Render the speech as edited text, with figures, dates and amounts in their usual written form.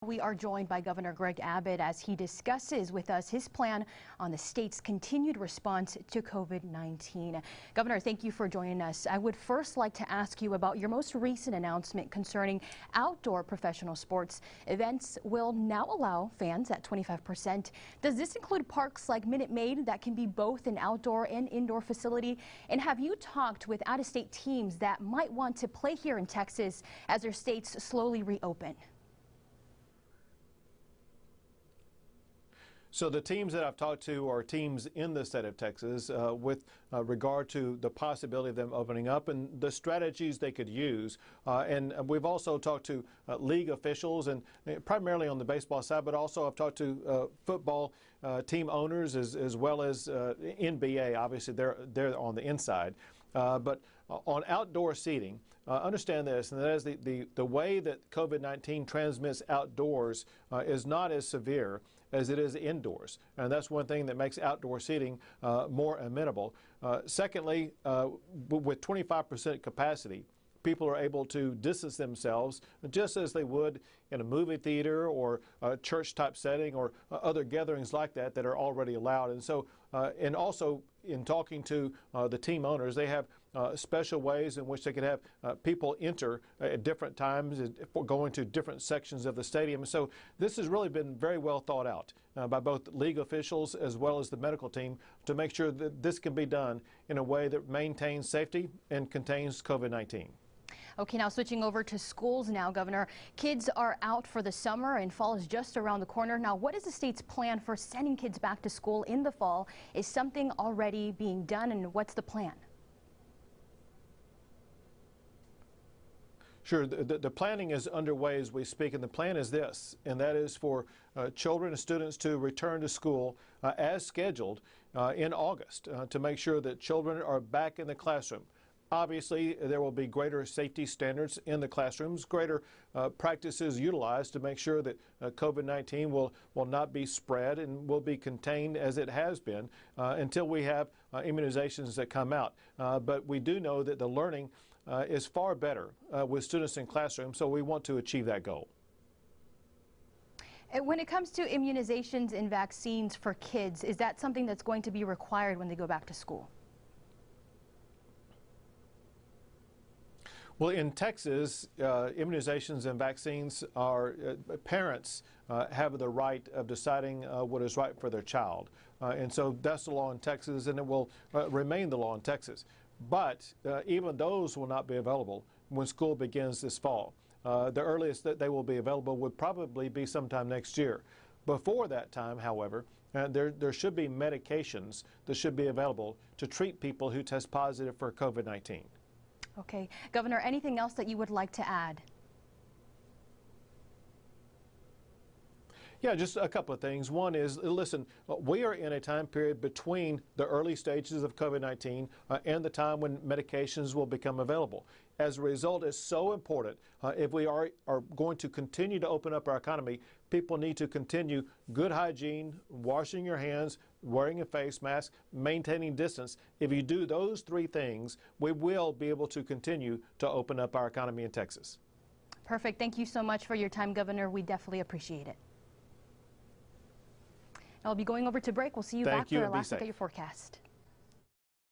We are joined by Governor Greg Abbott as he discusses with us his plan on the state's continued response to COVID-19. Governor, thank you for joining us. I would first like to ask you about your most recent announcement concerning outdoor professional sports. Events will now allow fans at 25%. Does this include parks like Minute Maid that can be both an outdoor and indoor facility? And have you talked with out-of-state teams that might want to play here in Texas as their states slowly reopen? So the teams that I've talked to are teams in the state of Texas with regard to the possibility of them opening up and the strategies they could use. And we've also talked to league officials, and primarily on the baseball side, but also I've talked to football team owners as well as NBA. Obviously, they're on the inside. But on outdoor seating, understand this, and that is the way that COVID-19 transmits outdoors is not as severe as it is indoors. And that's one thing that makes outdoor seating more amenable. Secondly, with 25% capacity, people are able to distance themselves just as they would in a movie theater or a church type setting or other gatherings like that that are already allowed. And so, and also in talking to the team owners, they have special ways in which they could have people enter at different times for going to different sections of the stadium. So this has really been very well thought out by both league officials as well as the medical team to make sure that this can be done in a way that maintains safety and contains COVID-19. Okay, now switching over to schools now, Governor. Kids are out for the summer and fall is just around the corner. Now, what is the state's plan for sending kids back to school in the fall? Is something already being done, and what's the plan? Sure. The planning is underway as we speak, and the plan is this, and that is for children and students to return to school as scheduled in August to make sure that children are back in the classroom. Obviously, there will be greater safety standards in the classrooms, greater practices utilized to make sure that COVID-19 will not be spread and will be contained as it has been until we have immunizations that come out. But we do know that the learning is far better with students in classrooms, so we want to achieve that goal. When it comes to immunizations and vaccines for kids, is that something that's going to be required when they go back to school? Well, in Texas, immunizations and vaccines are parents have the right of deciding what is right for their child. And so that's the law in Texas, and it will remain the law in Texas. But even those will not be available when school begins this fall. The earliest that they will be available would probably be sometime next year. Before that time, however, there should be medications that should be available to treat people who test positive for COVID-19. Okay. Governor, anything else that you would like to add? Yeah, just a couple of things. One is, listen, we are in a time period between the early stages of COVID-19 and the time when medications will become available. As a result, it's so important if we are going to continue to open up our economy, people need to continue good hygiene, washing your hands, wearing a face mask, maintaining distance. If you do those three things, we will be able to continue to open up our economy in Texas. Perfect. Thank you so much for your time, Governor. We definitely appreciate it. I'll be going over to break. We'll see you back for a last look at your forecast.